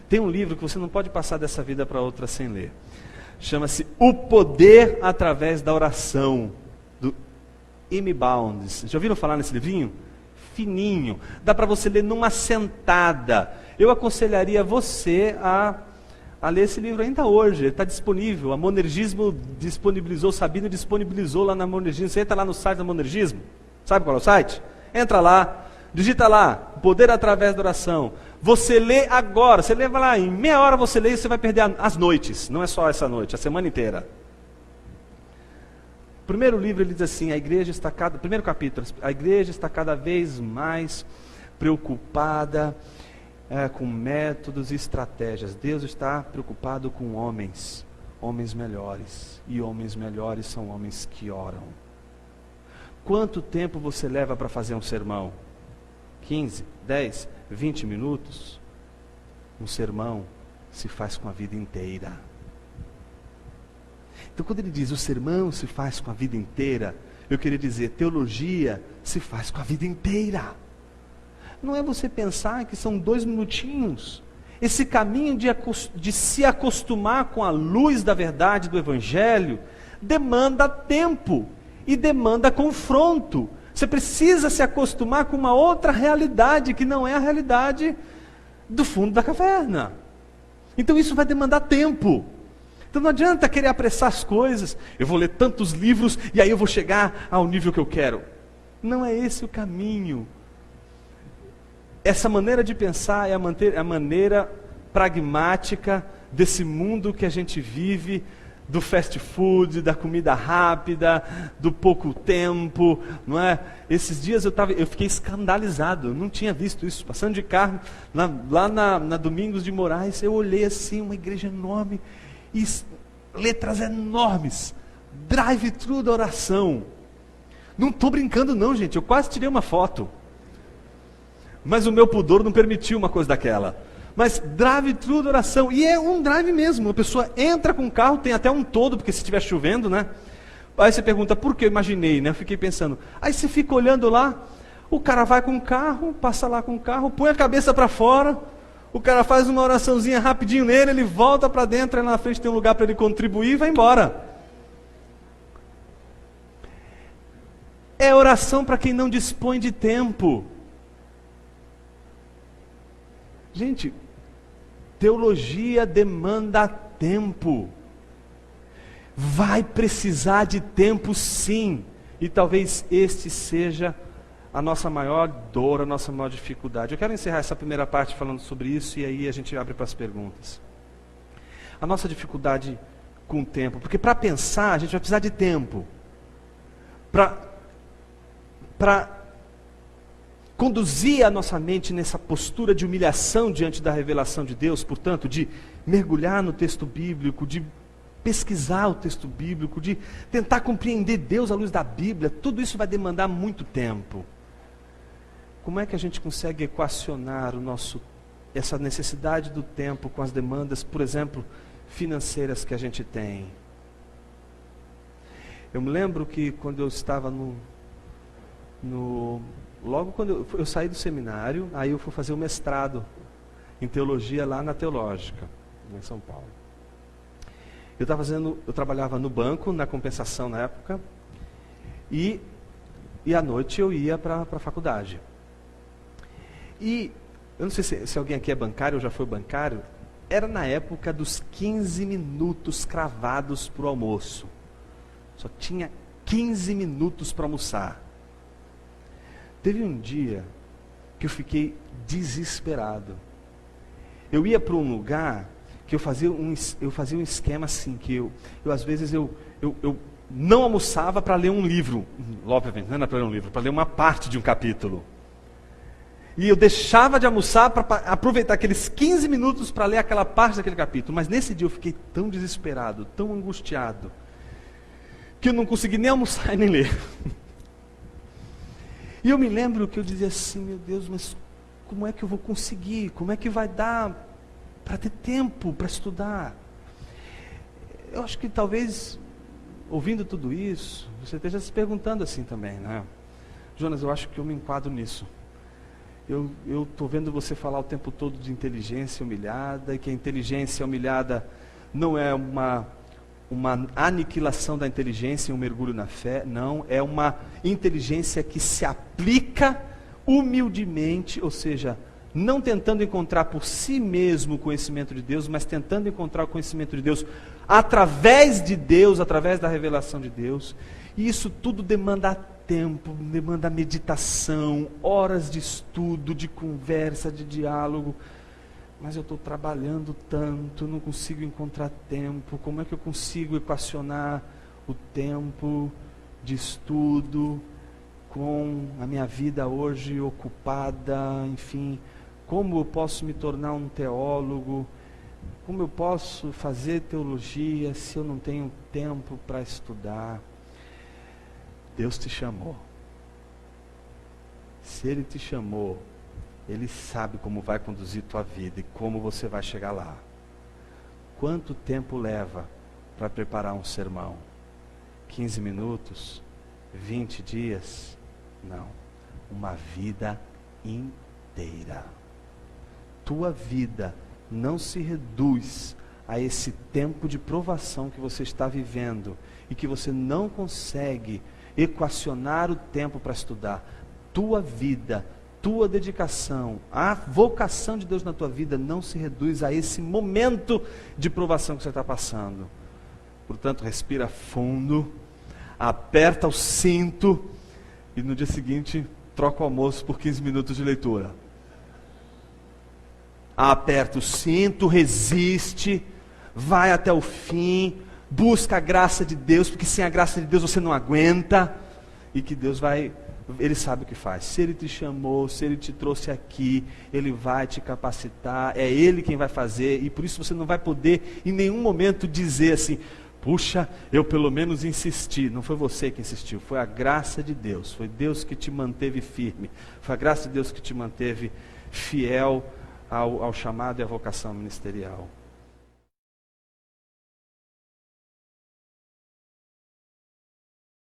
Tem um livro que você não pode passar dessa vida para outra sem ler. Chama-se O Poder Através da Oração, do M. Bounds. Já ouviram falar nesse livrinho? Fininho. Dá para você ler numa sentada. Eu aconselharia você a ler esse livro ainda hoje. Está disponível. A Monergismo disponibilizou, Sabino disponibilizou lá na Monergismo. Você entra lá no site da Monergismo. Sabe qual é o site? Entra lá, digita lá, O Poder Através da Oração. Você lê agora, você lê lá, em meia hora você lê e você vai perder as noites. Não é só essa noite, a semana inteira. O primeiro livro ele diz assim, primeiro capítulo, a igreja está cada vez mais preocupada com métodos e estratégias. Deus está preocupado com homens melhores. E homens melhores são homens que oram. Quanto tempo você leva para fazer um sermão? 15, 10, 20 minutos? Um sermão se faz com a vida inteira. Então quando ele diz o sermão se faz com a vida inteira, eu queria dizer, teologia se faz com a vida inteira. Não é você pensar que são 2 minutinhos. Esse caminho de se acostumar com a luz da verdade do Evangelho demanda tempo e demanda confronto. Você precisa se acostumar com uma outra realidade que não é a realidade do fundo da caverna. Então isso vai demandar tempo. Então não adianta querer apressar as coisas. Eu vou ler tantos livros e aí eu vou chegar ao nível que eu quero. Não é esse o caminho. Essa maneira de pensar é a maneira pragmática desse mundo que a gente vive, do fast food, da comida rápida, do pouco tempo, não é? Esses dias eu fiquei escandalizado, eu não tinha visto isso, passando de carro, lá na Domingos de Moraes, eu olhei assim, uma igreja enorme, e letras enormes, drive-thru da oração. Não estou brincando não, gente, eu quase tirei uma foto. Mas o meu pudor não permitiu uma coisa daquela. Mas drive-thru da oração, e é um drive mesmo, a pessoa entra com o carro, tem até um todo, porque se estiver chovendo, né? Aí você pergunta, por que eu imaginei, né? Eu fiquei pensando, aí você fica olhando lá, o cara vai com o carro, passa lá com o carro, põe a cabeça para fora, o cara faz uma oraçãozinha rapidinho nele, ele volta para dentro, aí na frente tem um lugar para ele contribuir e vai embora. É oração para quem não dispõe de tempo. Gente, teologia demanda tempo. Vai precisar de tempo sim. E talvez este seja a nossa maior dor, a nossa maior dificuldade. Eu quero encerrar essa primeira parte falando sobre isso e aí a gente abre para as perguntas. A nossa dificuldade com o tempo, porque para pensar a gente vai precisar de tempo. Para conduzir a nossa mente nessa postura de humilhação diante da revelação de Deus, portanto, de mergulhar no texto bíblico, de pesquisar o texto bíblico, de tentar compreender Deus à luz da Bíblia, tudo isso vai demandar muito tempo. Como é que a gente consegue equacionar essa necessidade do tempo com as demandas, por exemplo, financeiras que a gente tem? Eu me lembro que quando eu estava logo quando eu saí do seminário, aí eu fui fazer o mestrado em teologia lá na Teológica, em São Paulo. Eu trabalhava no banco, na compensação na época, e à noite eu ia para a faculdade. E eu não sei se alguém aqui é bancário ou já foi bancário, era na época dos 15 minutos cravados para o almoço. Só tinha 15 minutos para almoçar. Teve um dia que eu fiquei desesperado. Eu ia para um lugar que eu fazia um esquema assim, que eu às vezes eu não almoçava para ler um livro. Obviamente, não era para ler um livro, para ler uma parte de um capítulo. E eu deixava de almoçar para aproveitar aqueles 15 minutos para ler aquela parte daquele capítulo. Mas nesse dia eu fiquei tão desesperado, tão angustiado, que eu não consegui nem almoçar e nem ler. E eu me lembro que eu dizia assim, meu Deus, mas como é que eu vou conseguir? Como é que vai dar para ter tempo para estudar? Eu acho que talvez, ouvindo tudo isso, você esteja se perguntando assim também, né? Jonas, eu acho que eu me enquadro nisso. Eu estou vendo você falar o tempo todo de inteligência humilhada, e que a inteligência humilhada não é uma aniquilação da inteligência e um mergulho na fé, não, é uma inteligência que se aplica humildemente, ou seja, não tentando encontrar por si mesmo o conhecimento de Deus, mas tentando encontrar o conhecimento de Deus através de Deus, através da revelação de Deus. E isso tudo demanda tempo, demanda meditação, horas de estudo, de conversa, de diálogo. Mas eu estou trabalhando tanto, não consigo encontrar tempo. Como é que eu consigo equacionar o tempo de estudo com a minha vida hoje ocupada? Enfim, como eu posso me tornar um teólogo? Como eu posso fazer teologia se eu não tenho tempo para estudar? Deus te chamou. Se Ele te chamou, Ele sabe como vai conduzir tua vida e como você vai chegar lá. Quanto tempo leva para preparar um sermão? 15 minutos? 20 dias? Não. Uma vida inteira. Tua vida não se reduz a esse tempo de provação que você está vivendo e que você não consegue equacionar o tempo para estudar. Tua vida, tua dedicação, a vocação de Deus na tua vida não se reduz a esse momento de provação que você está passando. Portanto, respira fundo, aperta o cinto e no dia seguinte troca o almoço por 15 minutos de leitura. Aperta o cinto, resiste, vai até o fim, busca a graça de Deus, porque sem a graça de Deus você não aguenta, e que Deus vai, Ele sabe o que faz. Se Ele te chamou, se Ele te trouxe aqui, Ele vai te capacitar, é Ele quem vai fazer, e por isso você não vai poder em nenhum momento dizer assim, puxa, eu pelo menos insisti. Não foi você que insistiu, foi a graça de Deus, foi Deus que te manteve firme, foi a graça de Deus que te manteve fiel ao chamado e à vocação ministerial.